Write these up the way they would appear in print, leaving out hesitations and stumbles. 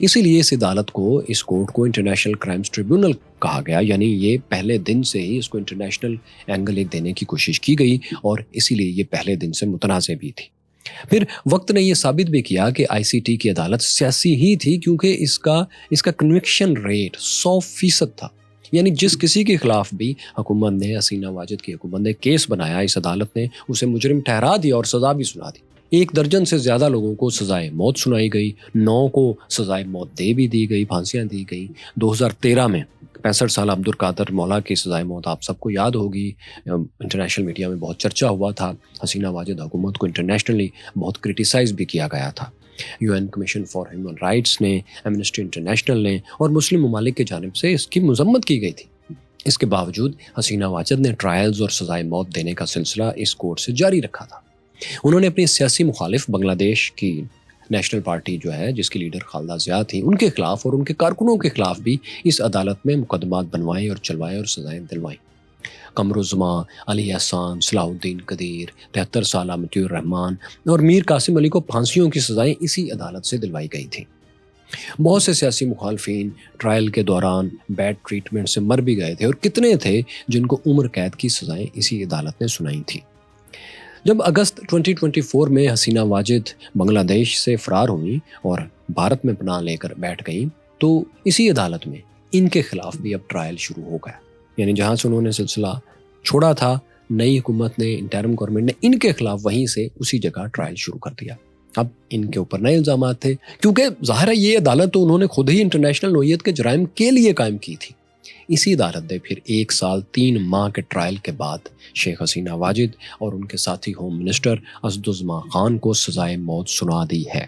اسی لیے اس عدالت کو، اس کورٹ کو انٹرنیشنل کرائمز ٹریبیونل کہا گیا، یعنی یہ پہلے دن سے ہی اس کو انٹرنیشنل اینگل ایک دینے کی کوشش کی گئی اور اسی لیے یہ پہلے دن سے متنازع بھی تھی۔ پھر وقت نے یہ ثابت بھی کیا کہ آئی سی ٹی کی عدالت سیاسی ہی تھی، کیونکہ اس کا کنوکشن ریٹ 100% تھا، یعنی جس کسی کے خلاف بھی حکومت نے، حسینہ واجد کی حکومت نے کیس بنایا، اس عدالت نے اسے مجرم ٹھہرا دیا اور سزا بھی سنا دی۔ 1 درجن سے زیادہ لوگوں کو سزائے موت سنائی گئی، 9 کو سزائے موت دے بھی دی گئی، پھانسیاں دی گئی۔ 2013 میں 65 سالہ عبد القادر مولا کی سزائے موت آپ سب کو یاد ہوگی، انٹرنیشنل میڈیا میں بہت چرچا ہوا تھا۔ حسینہ واجد حکومت کو انٹرنیشنلی بہت کرٹیسائز بھی کیا گیا تھا۔ UN commission for human rights نے، ایمنسٹی انٹرنیشنل نے اور مسلم ممالک کی جانب سے اس کی مذمت کی گئی تھی۔ اس کے باوجود حسینہ واجد نے ٹرائلز اور سزائے موت دینے کا سلسلہ اس کورٹ سے جاری رکھا تھا۔ انہوں نے اپنی سیاسی مخالف بنگلہ دیش کی نیشنل پارٹی جو ہے، جس کی لیڈر خالدہ ضیاء تھی، ان کے خلاف اور ان کے کارکنوں کے خلاف بھی اس عدالت میں مقدمات بنوائے اور چلوائے اور سزائیں دلوائیں۔ قمر الزماں، علی احسان، صلاح الدین قدیر، 73 سالہ مطیع الرحمان اور میر قاسم علی کو پھانسیوں کی سزائیں اسی عدالت سے دلوائی گئی تھیں۔ بہت سے سیاسی مخالفین ٹرائل کے دوران بیڈ ٹریٹمنٹ سے مر بھی گئے تھے، اور کتنے تھے جن کو عمر قید کی سزائیں اسی عدالت نے سنائی تھیں۔ جب اگست 2024 میں حسینہ واجد بنگلہ دیش سے فرار ہوئیں اور بھارت میں پناہ لے کر بیٹھ گئیں، تو اسی عدالت میں ان کے خلاف بھی اب ٹرائل شروع ہو گیا، یعنی جہاں سے انہوں نے سلسلہ چھوڑا تھا، نئی حکومت نے، انٹرم گورنمنٹ نے ان کے خلاف وہیں سے اسی جگہ ٹرائل شروع کر دیا۔ اب ان کے اوپر نئے الزامات تھے، کیونکہ ظاہر ہے یہ عدالت تو انہوں نے خود ہی انٹرنیشنل نوعیت کے جرائم کے لیے قائم کی تھی۔ اسی عدالت نے پھر 1 سال 3 ماہ کے ٹرائل کے بعد شیخ حسینہ واجد اور ان کے ساتھی ہوم منسٹر اسدالزماں خان کو سزائے موت سنا دی ہے۔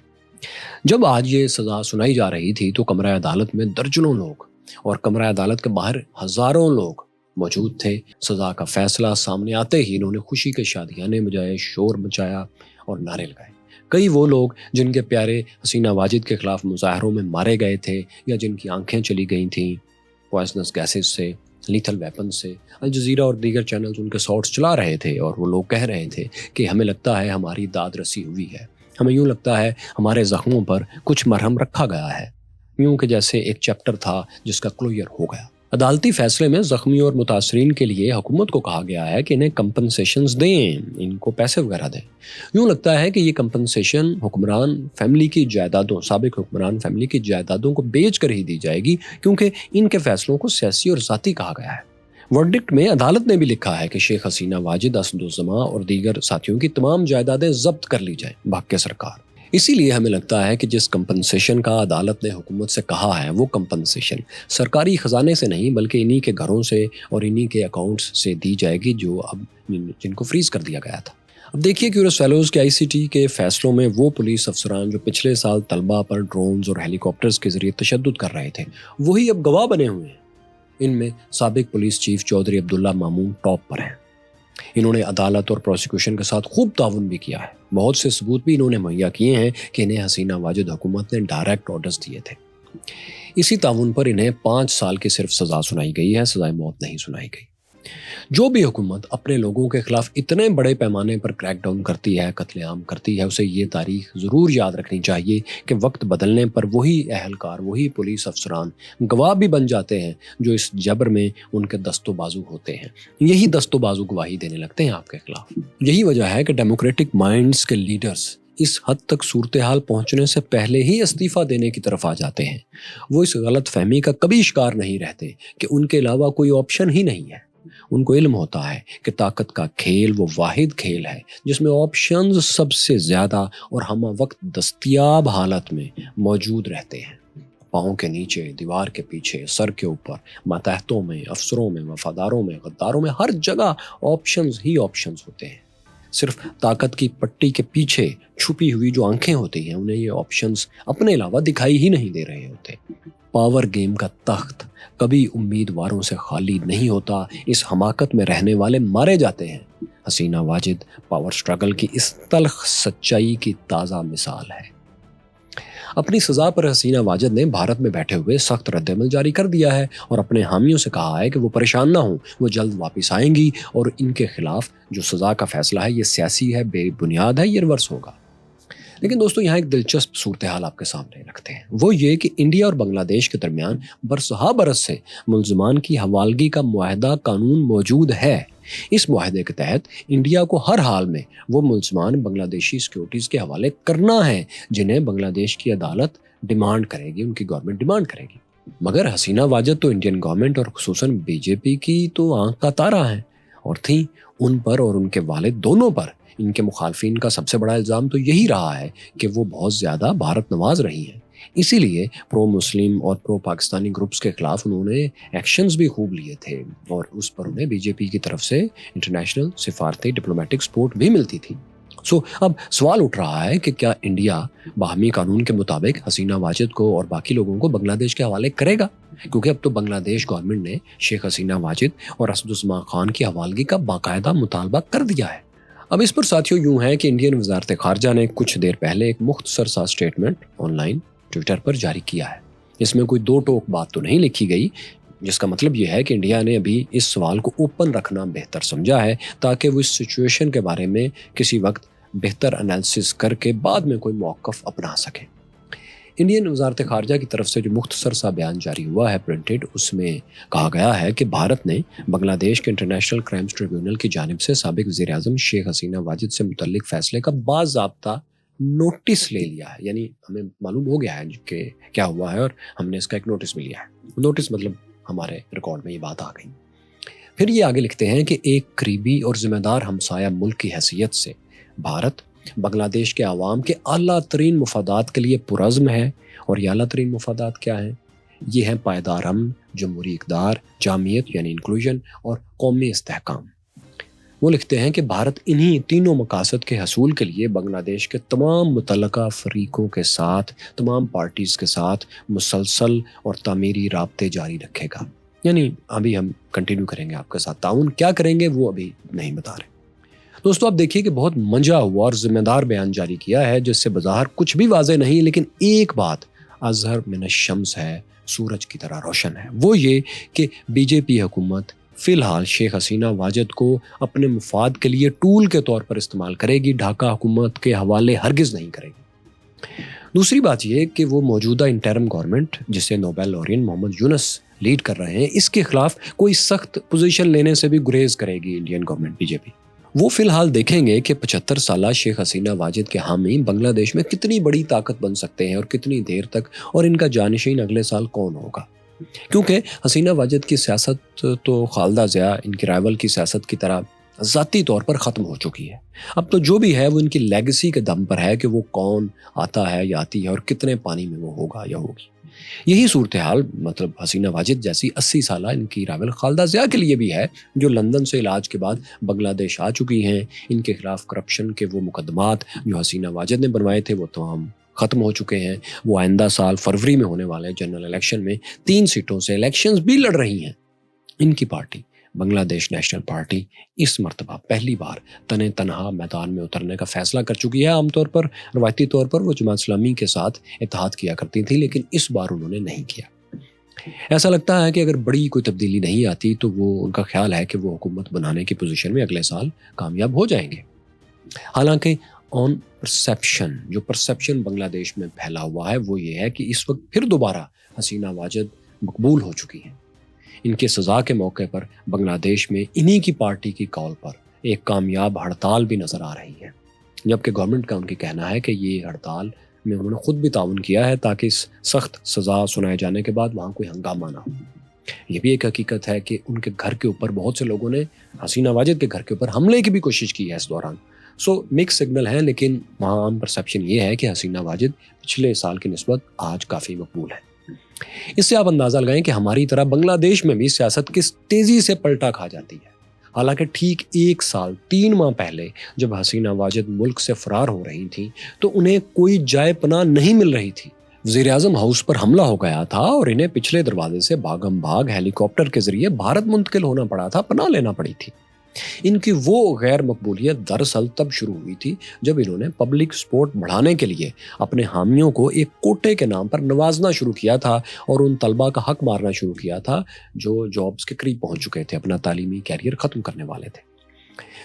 جب آج یہ سزا سنائی جا رہی تھی تو کمرہ عدالت میں درجنوں لوگ اور کمرہ عدالت کے باہر ہزاروں لوگ موجود تھے۔ سزا کا فیصلہ سامنے آتے ہی انہوں نے خوشی کے شادیانے بجائے، شور مچایا اور نعرے لگائے۔ کئی وہ لوگ جن کے پیارے حسینہ واجد کے خلاف مظاہروں میں مارے گئے تھے یا جن کی آنکھیں چلی گئی تھیں پوائزنس گیسز سے، لیتھل ویپن سے، الجزیرہ اور دیگر چینلز ان کے شارٹس چلا رہے تھے اور وہ لوگ کہہ رہے تھے کہ ہمیں لگتا ہے ہماری داد رسی ہوئی ہے، ہمیں یوں لگتا ہے ہمارے زخموں پر کچھ مرہم رکھا گیا ہے، یوں کہ جیسے ایک چیپٹر تھا جس کا کلوئر ہو گیا۔ عدالتی فیصلے میں زخمی اور متاثرین کے لیے حکومت کو کہا گیا ہے کہ انہیں کمپنسیشنز دیں، ان کو پیسے وغیرہ دیں۔ یوں لگتا ہے کہ یہ کمپنسیشن حکمران فیملی کی جائیدادوں، سابق حکمران فیملی کی جائیدادوں کو بیچ کر ہی دی جائے گی، کیونکہ ان کے فیصلوں کو سیاسی اور ذاتی کہا گیا ہے۔ ورڈکٹ میں عدالت نے بھی لکھا ہے کہ شیخ حسینہ واجد، اسدالزماں اور دیگر ساتھیوں کی تمام جائیدادیں ضبط کر لی جائیں بحق سرکار۔ اسی لیے ہمیں لگتا ہے کہ جس کمپنسیشن کا عدالت نے حکومت سے کہا ہے، وہ کمپنسیشن سرکاری خزانے سے نہیں بلکہ انہی کے گھروں سے اور انہی کے اکاؤنٹس سے دی جائے گی جو اب جن کو فریز کر دیا گیا تھا۔ اب دیکھیے کیورس فیلوز کے ICT کے فیصلوں میں وہ پولیس افسران جو پچھلے سال طلبہ پر ڈرونز اور ہیلی کاپٹرز کے ذریعے تشدد کر رہے تھے، وہی اب گواہ بنے ہوئے ہیں۔ ان میں سابق پولیس چیف چودھری عبداللہ مامون ٹاپ پر ہیں۔ انہوں نے عدالت اور پروسیکیوشن کے ساتھ خوب تعاون بھی کیا ہے۔ بہت سے ثبوت بھی انہوں نے مہیا کیے ہیں کہ انہیں حسینہ واجد حکومت نے ڈائریکٹ آرڈرز دیے تھے۔ اسی تعاون پر انہیں 5 سال کی صرف سزا سنائی گئی ہے، سزائے موت نہیں سنائی گئی۔ جو بھی حکومت اپنے لوگوں کے خلاف اتنے بڑے پیمانے پر کریک ڈاؤن کرتی ہے، قتل عام کرتی ہے، اسے یہ تاریخ ضرور یاد رکھنی چاہیے کہ وقت بدلنے پر وہی اہلکار، وہی پولیس افسران گواہ بھی بن جاتے ہیں جو اس جبر میں ان کے دست و بازو ہوتے ہیں۔ یہی دست و بازو گواہی دینے لگتے ہیں آپ کے خلاف۔ یہی وجہ ہے کہ ڈیموکریٹک مائنڈز کے لیڈرز اس حد تک صورتحال پہنچنے سے پہلے ہی استعفیٰ دینے کی طرف آ جاتے ہیں۔ وہ اس غلط فہمی کا کبھی شکار نہیں رہتے کہ ان کے علاوہ کوئی آپشن ہی نہیں ہے۔ ان کو علم ہوتا ہے کہ طاقت کا کھیل وہ واحد کھیل ہے جس میں آپشنز سب سے زیادہ اور ہمہ وقت دستیاب حالت میں موجود رہتے ہیں۔ پاؤں کے نیچے، دیوار کے پیچھے، سر کے اوپر، ماتحتوں میں، افسروں میں، وفاداروں میں، غداروں میں، ہر جگہ آپشنز ہی آپشنز ہوتے ہیں۔ صرف طاقت کی پٹی کے پیچھے چھپی ہوئی جو آنکھیں ہوتی ہیں، انہیں یہ آپشنز اپنے علاوہ دکھائی ہی نہیں دے رہے ہوتے۔ پاور گیم کا تخت کبھی امیدواروں سے خالی نہیں ہوتا، اس حماقت میں رہنے والے مارے جاتے ہیں۔ حسینہ واجد پاور سٹرگل کی اس تلخ سچائی کی تازہ مثال ہے۔ اپنی سزا پر حسینہ واجد نے بھارت میں بیٹھے ہوئے سخت رد عمل جاری کر دیا ہے اور اپنے حامیوں سے کہا ہے کہ وہ پریشان نہ ہوں، وہ جلد واپس آئیں گی اور ان کے خلاف جو سزا کا فیصلہ ہے یہ سیاسی ہے، بے بنیاد ہے، یہ ریورس ہوگا۔ لیکن دوستو یہاں ایک دلچسپ صورتحال آپ کے سامنے رکھتے ہیں، وہ یہ کہ انڈیا اور بنگلہ دیش کے درمیان برسہ برس سے ملزمان کی حوالگی کا معاہدہ قانون موجود ہے۔ اس معاہدے کے تحت انڈیا کو ہر حال میں وہ ملزمان بنگلہ دیشی سیکیورٹیز کے حوالے کرنا ہے جنہیں بنگلہ دیش کی عدالت ڈیمانڈ کرے گی، ان کی گورنمنٹ ڈیمانڈ کرے گی۔ مگر حسینہ واجد تو انڈین گورنمنٹ اور خصوصاً بی جے پی کی تو آنکھ کا تارا ہیں، اور تھیں ان پر اور ان کے والد دونوں پر ان کے مخالفین کا سب سے بڑا الزام تو یہی رہا ہے کہ وہ بہت زیادہ بھارت نواز رہی ہیں۔ اسی لیے پرو مسلم اور پرو پاکستانی گروپس کے خلاف انہوں نے ایکشنز بھی خوب لیے تھے، اور اس پر انہیں بی جے پی کی طرف سے انٹرنیشنل سفارتی ڈپلومیٹک سپورٹ بھی ملتی تھی۔ اب سوال اٹھ رہا ہے کہ کیا انڈیا باہمی قانون کے مطابق حسینہ واجد کو اور باقی لوگوں کو بنگلہ دیش کے حوالے کرے گا؟ کیونکہ اب تو بنگلہ دیش گورنمنٹ نے شیخ حسینہ واجد اور اسدالزمان خان کی حوالگی کا باقاعدہ مطالبہ کر دیا ہے۔ اب اس پر ساتھیوں یوں ہے کہ انڈین وزارت خارجہ نے کچھ دیر پہلے ایک مختصر سا اسٹیٹمنٹ آن لائن ٹویٹر پر جاری کیا ہے۔ اس میں کوئی دو ٹوک بات تو نہیں لکھی گئی، جس کا مطلب یہ ہے کہ انڈیا نے ابھی اس سوال کو اوپن رکھنا بہتر سمجھا ہے تاکہ وہ اس سچویشن کے بارے میں کسی وقت بہتر انالیسس کر کے بعد میں کوئی موقف اپنا سکے۔ انڈین وزارت خارجہ کی طرف سے جو مختصر سا بیان جاری ہوا ہے پرنٹڈ، اس میں کہا گیا ہے کہ بھارت نے بنگلہ دیش کے انٹرنیشنل کرائمز ٹریبیونل کی جانب سے سابق وزیر اعظم شیخ حسینہ واجد سے متعلق فیصلے کا باضابطہ نوٹس لے لیا ہے۔ یعنی ہمیں معلوم ہو گیا ہے کہ کیا ہوا ہے اور ہم نے اس کا ایک نوٹس بھی لیا ہے۔ نوٹس مطلب ہمارے ریکارڈ میں یہ بات آ گئی۔ پھر یہ آگے لکھتے ہیں کہ ایک قریبی اور ذمہ دار ہمسایہ ملک کی حیثیت سے بھارت بنگلہ دیش کے عوام کے اعلیٰ ترین مفادات کے لیے پرعزم ہے، اور یہ اعلیٰ ترین مفادات کیا ہیں؟ یہ ہیں پائیدار امن، جمہوری اقدار، جامعیت یعنی انکلوژن اور قومی استحکام۔ وہ لکھتے ہیں کہ بھارت انہی تینوں مقاصد کے حصول کے لیے بنگلہ دیش کے تمام متعلقہ فریقوں کے ساتھ، تمام پارٹیز کے ساتھ مسلسل اور تعمیری رابطے جاری رکھے گا۔ یعنی ابھی ہم کنٹینیو کریں گے آپ کے ساتھ تعاون، کیا کریں گے وہ ابھی نہیں بتا رہے۔ دوستو آپ دیکھیے کہ بہت منجا ہوا اور ذمہ دار بیان جاری کیا ہے، جس سے بظاہر کچھ بھی واضح نہیں، لیکن ایک بات اظہر من الشمس ہے، سورج کی طرح روشن ہے، وہ یہ کہ بی جے پی حکومت فی الحال شیخ حسینہ واجد کو اپنے مفاد کے لیے ٹول کے طور پر استعمال کرے گی، ڈھاکہ حکومت کے حوالے ہرگز نہیں کرے گی۔ دوسری بات یہ کہ وہ موجودہ انٹرم گورنمنٹ جسے نوبل لارین محمد یونس لیڈ کر رہے ہیں، اس کے خلاف کوئی سخت پوزیشن لینے سے بھی گریز کرے گی انڈین گورنمنٹ بی جے پی۔ وہ فی الحال دیکھیں گے کہ 75 سالہ شیخ حسینہ واجد کے حامی بنگلہ دیش میں کتنی بڑی طاقت بن سکتے ہیں اور کتنی دیر تک، اور ان کا جانشین اگلے سال کون ہوگا۔ کیونکہ حسینہ واجد کی سیاست تو خالدہ ضیاء ان کی رائیول کی سیاست کی طرح ذاتی طور پر ختم ہو چکی ہے۔ اب تو جو بھی ہے وہ ان کی لیگیسی کے دم پر ہے کہ وہ کون آتا ہے یا آتی ہے اور کتنے پانی میں وہ ہوگا یا ہوگی۔ یہی صورتحال مطلب حسینہ واجد جیسی 80 سالہ ان کی رائیول خالدہ ضیاء کے لیے بھی ہے، جو لندن سے علاج کے بعد بنگلہ دیش آ چکی ہیں۔ ان کے خلاف کرپشن کے وہ مقدمات جو حسینہ واجد نے بنوائے تھے وہ تمام ختم ہو چکے ہیں۔ وہ آئندہ سال فروری میں ہونے والے جنرل الیکشن میں 3 سیٹوں سے الیکشنز بھی لڑ رہی ہیں۔ ان کی پارٹی بنگلہ دیش نیشنل پارٹی اس مرتبہ پہلی بار تنے تنہا میدان میں اترنے کا فیصلہ کر چکی ہے۔ عام طور پر روایتی طور پر وہ جماعت اسلامی کے ساتھ اتحاد کیا کرتی تھی، لیکن اس بار انہوں نے نہیں کیا۔ ایسا لگتا ہے کہ اگر بڑی کوئی تبدیلی نہیں آتی تو وہ ان کا خیال ہے کہ وہ حکومت بنانے کی پوزیشن میں اگلے سال کامیاب ہو جائیں گے۔ حالانکہ آن پرسیپشن، جو پرسیپشن بنگلہ دیش میں پھیلا ہوا ہے وہ یہ ہے کہ اس وقت پھر دوبارہ حسینہ واجد مقبول ہو چکی ہیں۔ ان کے سزا کے موقع پر بنگلہ دیش میں انہی کی پارٹی کی کال پر ایک کامیاب ہڑتال بھی نظر آ رہی ہے، جبکہ گورنمنٹ کا ان کی کہنا ہے کہ یہ ہڑتال میں انہوں نے خود بھی تعاون کیا ہے تاکہ اس سخت سزا سنائے جانے کے بعد وہاں کوئی ہنگامہ نہ ہو۔ یہ بھی ایک حقیقت ہے کہ ان کے گھر کے اوپر بہت سے لوگوں نے حسینہ واجد کے گھر کے اوپر حملے کی بھی کوشش کی ہے اس دوران۔ مکس سگنل ہے، لیکن وہاں عام پرسیپشن یہ ہے کہ حسینہ واجد پچھلے سال کی نسبت آج کافی مقبول ہے۔ اس سے آپ اندازہ لگائیں کہ ہماری طرح بنگلہ دیش میں بھی سیاست کس تیزی سے پلٹا کھا جاتی ہے۔ حالانکہ ٹھیک 1 سال 3 ماہ پہلے جب حسینہ واجد ملک سے فرار ہو رہی تھیں تو انہیں کوئی جائے پناہ نہیں مل رہی تھی۔ وزیر اعظم ہاؤس پر حملہ ہو گیا تھا اور انہیں پچھلے دروازے سے بھاگم بھاگ ہیلی کاپٹر کے ذریعے بھارت منتقل ہونا پڑا تھا، پناہ لینا پڑی تھی۔ ان کی وہ غیر مقبولیت دراصل تب شروع ہوئی تھی جب انہوں نے پبلک سپورٹ بڑھانے کے لیے اپنے حامیوں کو ایک کوٹے کے نام پر نوازنا شروع کیا تھا اور ان طلبہ کا حق مارنا شروع کیا تھا جو جابز کے قریب پہنچ چکے تھے، اپنا تعلیمی کیریئر ختم کرنے والے تھے۔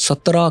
17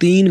3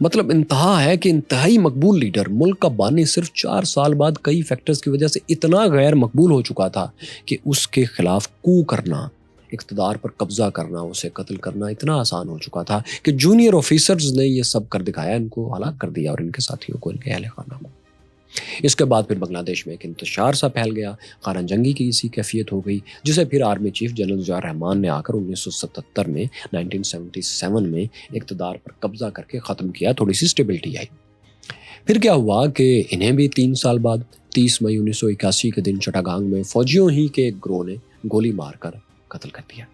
مطلب انتہا ہے کہ انتہائی مقبول لیڈر، ملک کا بانی، صرف 4 سال بعد کئی فیکٹرز کی وجہ سے اتنا غیر مقبول ہو چکا تھا کہ اس کے خلاف کو کرنا، اقتدار پر قبضہ کرنا، اسے قتل کرنا اتنا آسان ہو چکا تھا کہ جونیئر آفیسرز نے یہ سب کر دکھایا، ان کو ہلاک کر دیا اور ان کے ساتھیوں کو، ان کے اہل خانہ کو۔ اس کے بعد پھر بنگلہ دیش میں ایک انتشار سا پھیل گیا، خانہ جنگی کی اسی کیفیت ہو گئی، جسے پھر آرمی چیف جنرل ضیاء الرحمان نے آ کر 1977 میں 1977 میں اقتدار پر قبضہ کر کے ختم کیا، تھوڑی سی اسٹیبلٹی آئی۔ پھر کیا ہوا کہ انہیں بھی 3 سال بعد 30 مئی 1981 کے دن چٹاگانگ میں فوجیوں ہی کے ایک گروہ نے گولی مار کر قتل کر دیا۔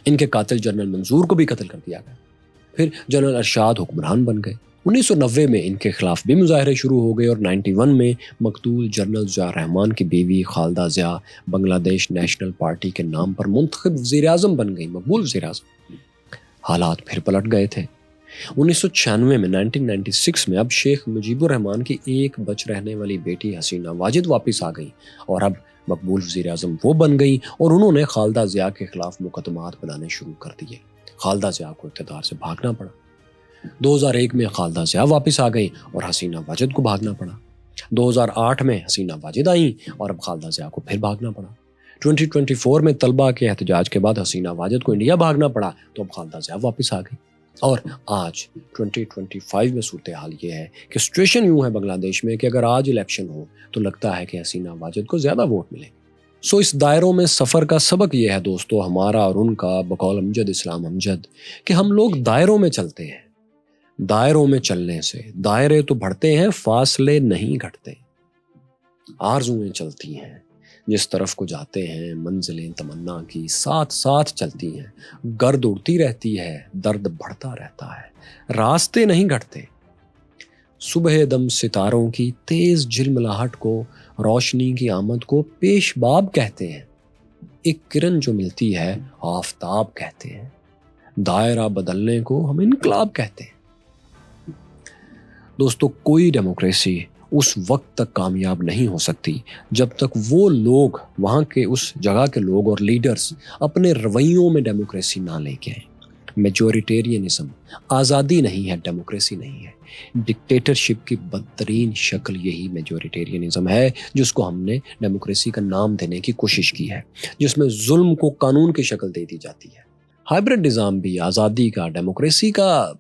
ان کے قاتل جنرل منظور کو بھی قتل کر دیا گیا۔ پھر جنرل ارشاد حکمران بن گئے۔ 1990 میں ان کے خلاف بھی مظاہرے شروع ہو گئے اور 91 میں مقتول جنرل ضیاء الرحمان کی بیوی خالدہ ضیاء بنگلہ دیش نیشنل پارٹی کے نام پر منتخب وزیر اعظم بن گئی، مقبول وزیر اعظم۔ حالات پھر پلٹ گئے تھے۔ 1996 میں 1996 میں اب شیخ مجیب الرحمان کی ایک بچ رہنے والی بیٹی حسینہ واجد واپس آ گئی اور اب مقبول وزیر اعظم وہ بن گئی، اور انہوں نے خالدہ ضیاء کے خلاف مقدمات بنانے شروع کر دیے۔ خالدہ ضیاء کو اقتدار سے بھاگنا پڑا۔ 2001 میں خالدہ ضیاء واپس آ گئی اور حسینہ واجد کو بھاگنا پڑا۔ 2008 میں حسینہ واجد آئیں اور اب خالدہ ضیاء کو پھر بھاگنا پڑا۔ 2024 میں طلبہ کے احتجاج کے بعد حسینہ واجد کو انڈیا بھاگنا پڑا تو اب خالدہ ضیاء واپس آ گئی۔ اور آج 2025 میں صورتحال یہ ہے کہ سچویشن یوں ہے بنگلہ دیش میں کہ اگر آج الیکشن ہو تو لگتا ہے کہ حسینہ واجد کو زیادہ ووٹ ملے۔ سو اس دائروں میں سفر کا سبق یہ ہے دوستو، ہمارا اور ان کا، بقول امجد اسلام امجد، کہ ہم لوگ دائروں میں چلتے ہیں۔ دائروں میں چلنے سے دائرے تو بڑھتے ہیں، فاصلے نہیں گھٹتے۔ آرزویں چلتی ہیں، جس طرف کو جاتے ہیں منزلیں تمنا کی ساتھ ساتھ چلتی ہیں، گرد اڑتی رہتی ہے، درد بڑھتا رہتا ہے، راستے نہیں گھٹتے۔ صبح دم ستاروں کی تیز جھلملاہٹ کو، روشنی کی آمد کو پیش باب کہتے ہیں، ایک کرن جو ملتی ہے آفتاب کہتے ہیں، دائرہ بدلنے کو ہم انقلاب کہتے ہیں۔ دوستو، کوئی ڈیموکریسی اس وقت تک کامیاب نہیں ہو سکتی جب تک وہ لوگ، وہاں کے اس جگہ کے لوگ اور لیڈرز اپنے رویوں میں ڈیموکریسی نہ لے کے آئیں۔ میجورٹیرینزم آزادی نہیں ہے، ڈیموکریسی نہیں ہے۔ ڈکٹیٹرشپ کی بدترین شکل یہی میجورٹیرینزم ہے، جس کو ہم نے ڈیموکریسی کا نام دینے کی کوشش کی ہے، جس میں ظلم کو قانون کی شکل دے دی جاتی ہے۔ ہائبرڈ نظام بھی آزادی کا، ڈیموکریسی کا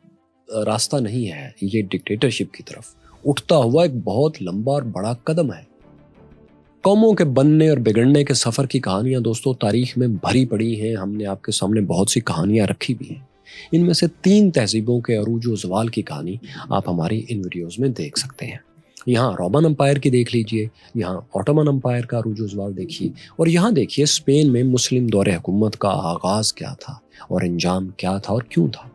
راستہ نہیں ہے، یہ ڈکٹیٹرشپ کی طرف اٹھتا ہوا ایک بہت لمبا اور بڑا قدم ہے۔ قوموں کے بننے اور بگڑنے کے سفر کی کہانیاں دوستو تاریخ میں بھری پڑی ہیں، ہم نے آپ کے سامنے بہت سی کہانیاں رکھی بھی ہیں۔ ان میں سے 3 تہذیبوں کے عروج و زوال کی کہانی آپ ہماری ان ویڈیوز میں دیکھ سکتے ہیں۔ یہاں رومن امپائر کی دیکھ لیجئے، یہاں اوٹومن امپائر کا عروج و زوال دیکھیے، اور یہاں دیکھیے اسپین میں مسلم دور حکومت کا آغاز کیا تھا اور انجام کیا تھا اور کیوں تھا۔